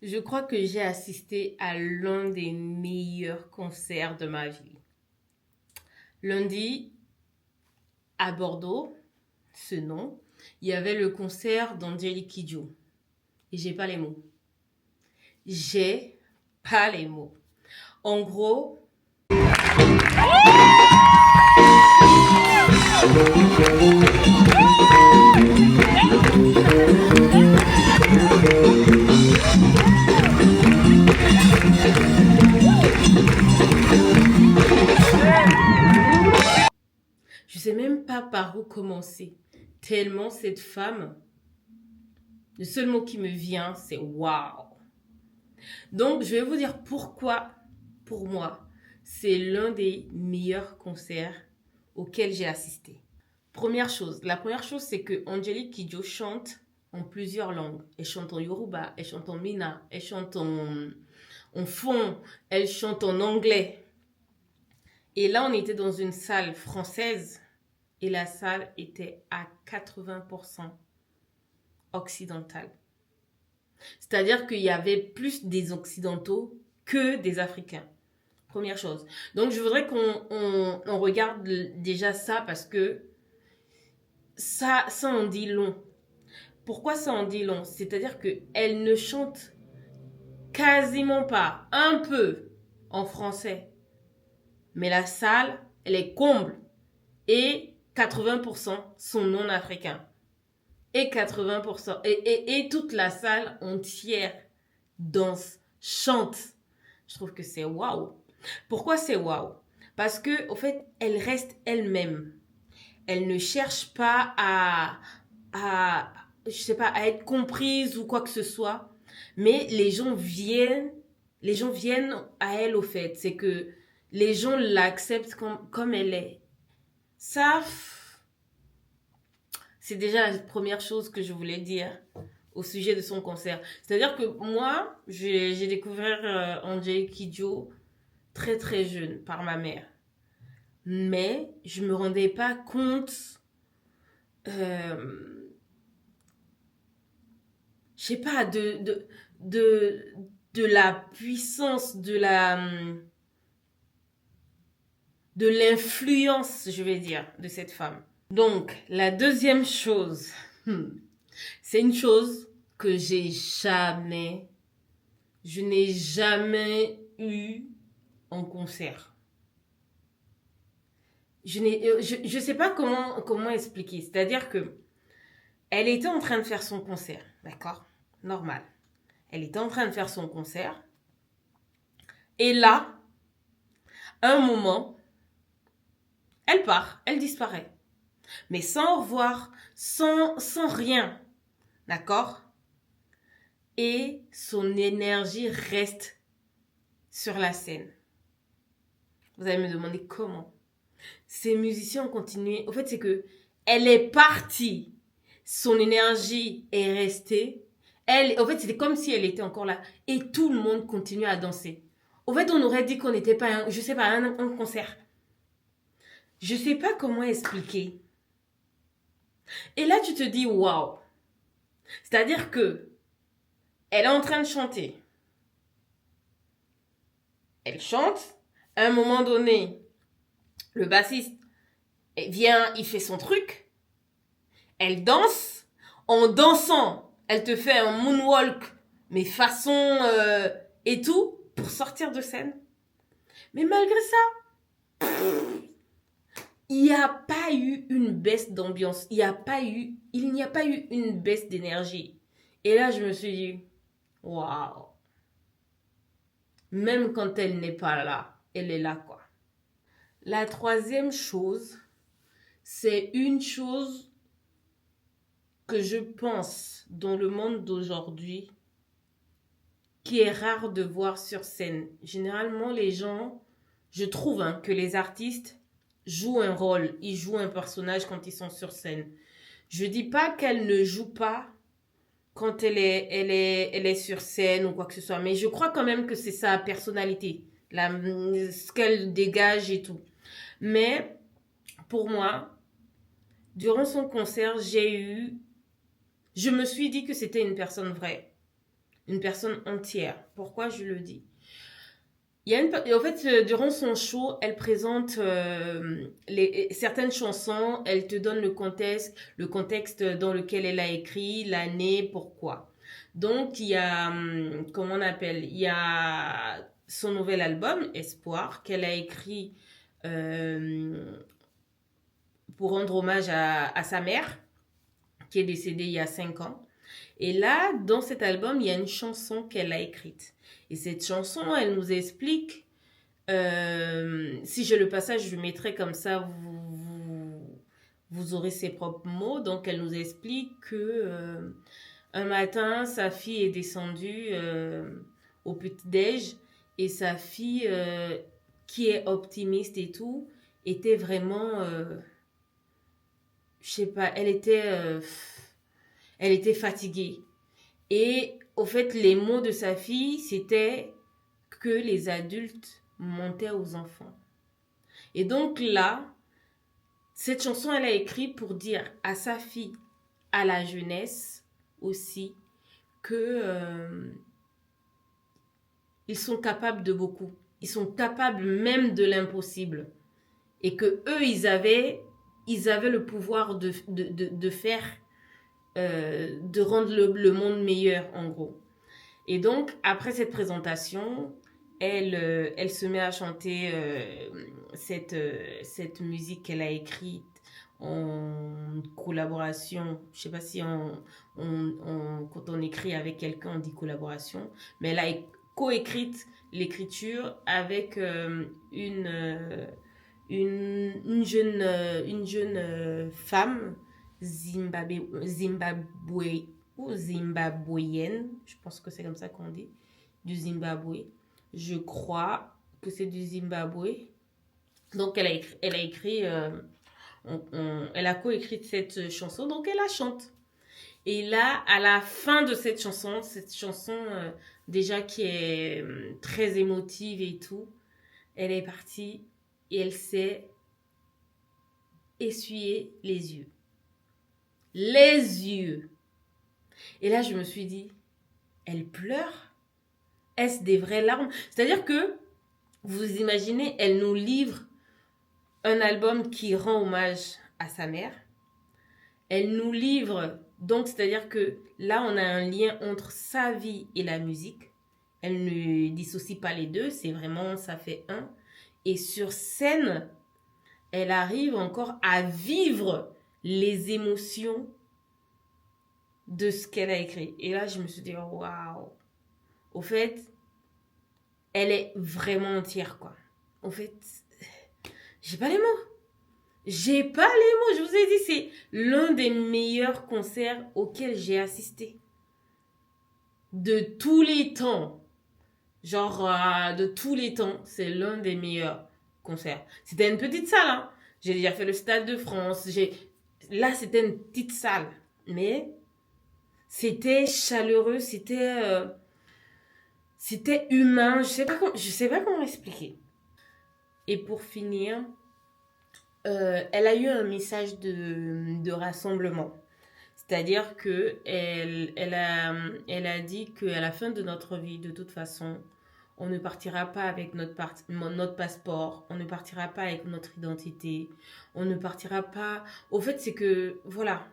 Je crois que j'ai assisté à l'un des meilleurs concerts de ma vie. Lundi, à Bordeaux, ce nom, il y avait le concert d'Angélique Kidjo. Et j'ai pas les mots. J'ai pas les mots. En gros, je sais même pas par où commencer. Tellement cette femme, le seul mot qui me vient, c'est waouh. Donc, je vais vous dire pourquoi, pour moi, c'est l'un des meilleurs concerts auxquels j'ai assisté. La première chose, c'est que Angélique Kidjo chante en plusieurs langues. Elle chante en Yoruba, elle chante en Mina, elle chante en fond, elle chante en anglais. Et là, on était dans une salle française et la salle était à 80% occidentale. C'est-à-dire qu'il y avait plus des Occidentaux que des Africains. Première chose. Donc, je voudrais qu'on regarde déjà ça parce que ça en dit long. Pourquoi ça en dit long? C'est-à-dire qu'elle ne chante quasiment pas, un peu en français. Mais la salle, elle est comble. Et 80% sont non africains. Et 80%, et toute la salle entière danse, chante. Je trouve que c'est waouh. Pourquoi c'est waouh? Parce que, au fait, elle reste elle-même. Elle ne cherche pas je sais pas, à être comprise ou quoi que ce soit. Mais les gens viennent à elle, au fait. C'est que les gens l'acceptent comme elle est. Ça, c'est déjà la première chose que je voulais dire au sujet de son concert. C'est-à-dire que moi, j'ai découvert Angélique Kidjo très très jeune par ma mère. Mais je me rendais pas compte, euh, je sais pas, de, de la puissance, de l'influence, je vais dire, de cette femme. Donc, la deuxième chose, c'est une chose que je n'ai jamais eu en concert. Je sais pas comment expliquer. C'est-à-dire que elle était en train de faire son concert, d'accord? Normal. Elle était en train de faire son concert. Et là, un moment, elle part, elle disparaît. Mais sans au revoir, sans rien, d'accord? Et son énergie reste sur la scène. Vous allez me demander comment. Ces musiciens ont continué. Au fait, c'est que elle est partie. Son énergie est restée. En fait, c'était comme si elle était encore là. Et tout le monde continuait à danser. Au fait, on aurait dit qu'on n'était pas, je sais pas, un concert. Je sais pas comment expliquer. Et là, tu te dis, waouh. C'est-à-dire que elle est en train de chanter. Elle chante. À un moment donné, le bassiste vient, il fait son truc. Elle danse. En dansant, elle te fait un moonwalk, mais façon et tout, pour sortir de scène. Mais malgré ça, il n'y a pas eu une baisse d'ambiance. Il n'y a pas eu une baisse d'énergie. Et là, je me suis dit, waouh. Même quand elle n'est pas là, elle est là, quoi. La troisième chose, c'est une chose que je pense dans le monde d'aujourd'hui qui est rare de voir sur scène. Généralement, les gens, je trouve que les artistes jouent un rôle, ils jouent un personnage quand ils sont sur scène. Je dis pas qu'elle ne joue pas quand elle est sur scène ou quoi que ce soit, mais je crois quand même que c'est sa personnalité, ce qu'elle dégage et tout. Mais pour moi, durant son concert, je me suis dit que c'était une personne vraie. une personne entière. Pourquoi je le dis? En fait, durant son show, elle présente certaines chansons, elle te donne le contexte dans lequel elle a écrit, l'année, pourquoi. Donc, il y a, comment on appelle, il y a son nouvel album, Espoir, qu'elle a écrit euh, pour rendre hommage à sa mère, qui est décédée il y a 5 ans. Et là, dans cet album, il y a une chanson qu'elle a écrite. Et cette chanson, elle nous explique, si j'ai le passage, je mettrai comme ça, vous aurez ses propres mots. Donc, elle nous explique que un matin, sa fille est descendue au petit-déj et sa fille, qui est optimiste et tout, était vraiment, je sais pas, elle était fatiguée. Et au fait, les mots de sa fille, c'était que les adultes mentaient aux enfants. Et donc là, cette chanson, elle a écrit pour dire à sa fille, à la jeunesse aussi, que ils sont capables de beaucoup. Ils sont capables même de l'impossible. Et que eux, ils avaient le pouvoir de faire, de rendre le monde meilleur, en gros. Et donc, après cette présentation, elle se met à chanter cette musique qu'elle a écrite en collaboration. Je ne sais pas si quand on écrit avec quelqu'un, on dit collaboration. Mais elle a coécrite l'écriture avec une jeune femme Zimbabwe, ou zimbabwéenne, je pense que c'est comme ça qu'on dit, du Zimbabwe. Je crois que c'est du Zimbabwe. Donc elle a écrit, elle a coécrit cette chanson, donc elle la chante. Et là, à la fin de cette chanson déjà qui est très émotive et tout, elle est partie et elle s'est essuyé les yeux. Les yeux. Et là, je me suis dit, elle pleure? Est-ce des vraies larmes? C'est-à-dire que, vous imaginez, elle nous livre un album qui rend hommage à sa mère. Elle nous livre, donc c'est-à-dire que là, on a un lien entre sa vie et la musique. Elle ne dissocie pas les deux, c'est vraiment, ça fait un. Et sur scène, elle arrive encore à vivre les émotions de ce qu'elle a écrit. Et là, je me suis dit, waouh. Au fait, elle est vraiment entière, quoi. Au fait, j'ai pas les mots. J'ai pas les mots. Je vous ai dit, c'est l'un des meilleurs concerts auxquels j'ai assisté. De tous les temps. Genre, de tous les temps, c'est l'un des meilleurs concerts. C'était une petite salle, hein. J'ai déjà fait le Stade de France. Là, c'était une petite salle. Mais c'était chaleureux, c'était humain. Je sais pas comment expliquer. Et pour finir, elle a eu un message de rassemblement. C'est-à-dire que elle a dit qu'à la fin de notre vie, de toute façon, on ne partira pas avec notre passeport, on ne partira pas avec notre identité, on ne partira pas... Au fait, c'est que, voilà,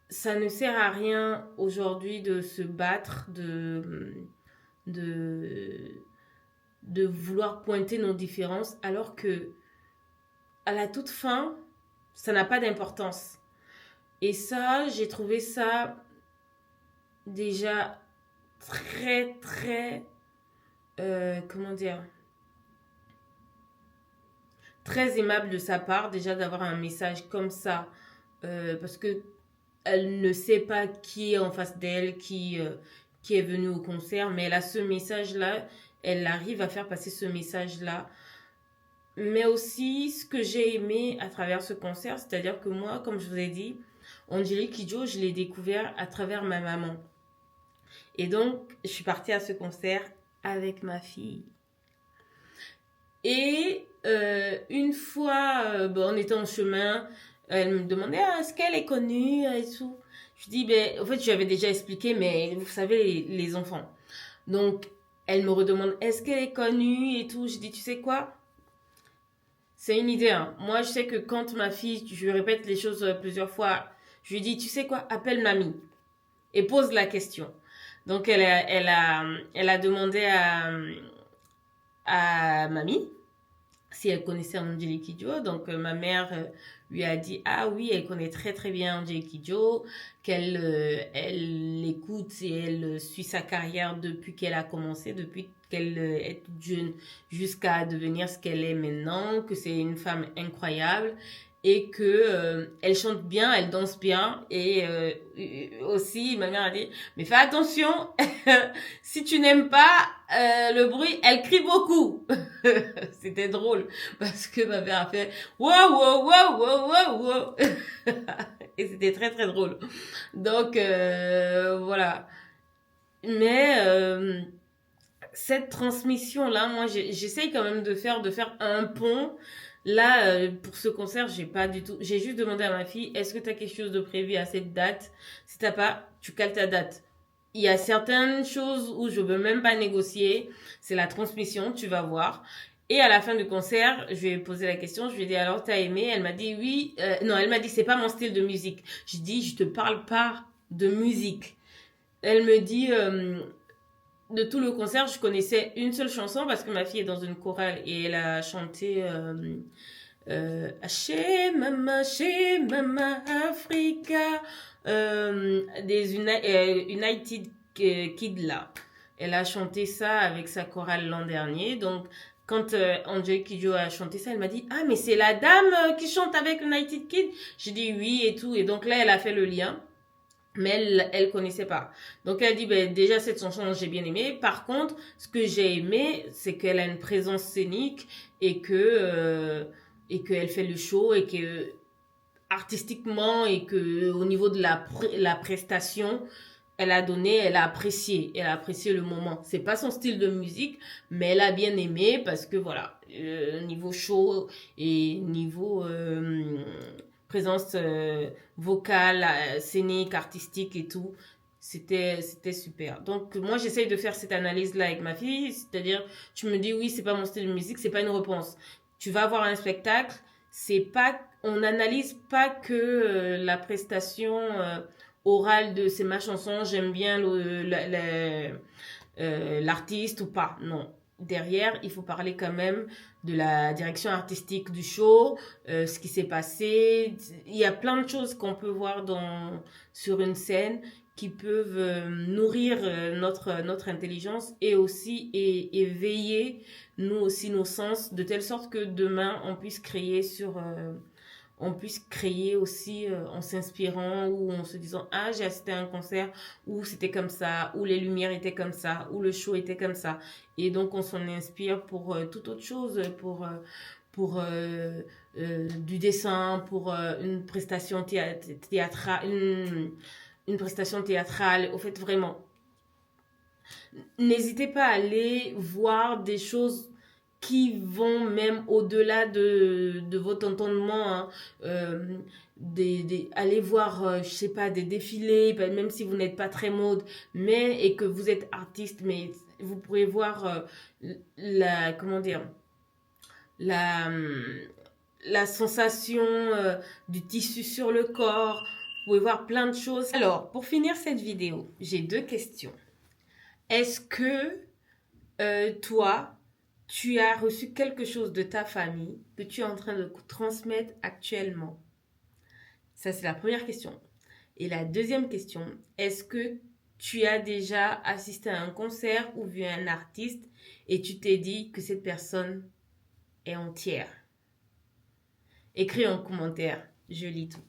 ça ne sert à rien aujourd'hui de se battre, de, de vouloir pointer nos différences, alors que à la toute fin, ça n'a pas d'importance. Et ça, j'ai trouvé ça déjà très, très, comment dire, très aimable de sa part, déjà d'avoir un message comme ça, parce que elle ne sait pas qui est en face d'elle, qui est venu au concert, mais elle a ce message-là, elle arrive à faire passer ce message-là. Mais aussi, ce que j'ai aimé à travers ce concert, c'est-à-dire que moi, comme je vous ai dit, Angélique Kidjo, je l'ai découvert à travers ma maman. Et donc, je suis partie à ce concert avec ma fille. Et une fois, on était en chemin, elle me demandait est-ce qu'elle est connue et tout. Je dis, ben, en fait, je lui avais déjà expliqué, mais vous savez, les enfants. Donc, elle me redemande, est-ce qu'elle est connue et tout. Je dis, tu sais quoi? C'est une idée, hein. Moi, je sais que quand ma fille, je lui répète les choses plusieurs fois, je lui dis, tu sais quoi? Appelle mamie et pose la question. Donc, elle a demandé à mamie si elle connaissait Angelique Kidjo. Donc, ma mère lui a dit, ah oui, elle connaît très très bien Angelique Kidjo, qu'elle elle l'écoute et elle suit sa carrière depuis qu'elle a commencé, depuis qu'elle est toute jeune jusqu'à devenir ce qu'elle est maintenant, que c'est une femme incroyable et que elle chante bien, elle danse bien et aussi ma mère a dit mais fais attention si tu n'aimes pas le bruit, elle crie beaucoup. C'était drôle parce que ma mère a fait wow wow wow wow wow wow et c'était très très drôle. Donc voilà. Mais cette transmission là, moi j'essaye quand même de faire un pont. Là, pour ce concert, j'ai pas du tout. J'ai juste demandé à ma fille, est-ce que tu as quelque chose de prévu à cette date? Si t'as pas, tu cales ta date. Il y a certaines choses où je veux même pas négocier. C'est la transmission, tu vas voir. Et à la fin du concert, je lui ai posé la question. Je lui ai dit, alors, t'as aimé? Elle m'a dit oui. Non, elle m'a dit, c'est pas mon style de musique. Je dis, je te parle pas de musique. Elle me dit, de tout le concert, je connaissais une seule chanson parce que ma fille est dans une chorale et elle a chanté Chez Mama Africa United Kid là. Elle a chanté ça avec sa chorale l'an dernier. Donc, quand Angelique Kidjo a chanté ça, elle m'a dit ah, mais c'est la dame qui chante avec United Kid. J'ai dit oui et tout. Et donc là, elle a fait le lien. Mais elle connaissait pas. Donc elle dit, ben, déjà cette chanson j'ai bien aimé. Par contre, ce que j'ai aimé, c'est qu'elle a une présence scénique et qu'elle fait le show et que artistiquement et que au niveau de la prestation, elle a apprécié le moment. C'est pas son style de musique, mais elle a bien aimé parce que voilà, niveau show et niveau présence vocale, scénique, artistique et tout, c'était super. Donc moi j'essaye de faire cette analyse là avec ma fille, c'est-à-dire tu me dis oui, c'est pas mon style de musique, c'est pas une réponse. Tu vas voir un spectacle, c'est pas on n'analyse pas que la prestation orale de c'est ma chanson, j'aime bien l'artiste ou pas. Non. Derrière, il faut parler quand même de la direction artistique du show, ce qui s'est passé. Il y a plein de choses qu'on peut voir sur une scène qui peuvent nourrir notre intelligence et aussi éveiller nous aussi nos sens de telle sorte que demain on puisse créer aussi en s'inspirant ou en se disant ah j'ai assisté à un concert où c'était comme ça, où les lumières étaient comme ça, où le show était comme ça et donc on s'en inspire pour toute autre chose, pour du dessin, pour une prestation théâtrale, une prestation théâtrale. Au fait vraiment, n'hésitez pas à aller voir des choses qui vont même au-delà de votre entendement, hein. Allez voir, je sais pas, des défilés, même si vous n'êtes pas très mode, mais et que vous êtes artiste, mais vous pourrez voir comment dire, la, la sensation du tissu sur le corps. Vous pouvez voir plein de choses. Alors, pour finir cette vidéo, j'ai deux questions. Est-ce que toi, tu as reçu quelque chose de ta famille que tu es en train de transmettre actuellement? Ça, c'est la première question. Et la deuxième question, est-ce que tu as déjà assisté à un concert ou vu un artiste et tu t'es dit que cette personne est entière? Écris en commentaire, je lis tout.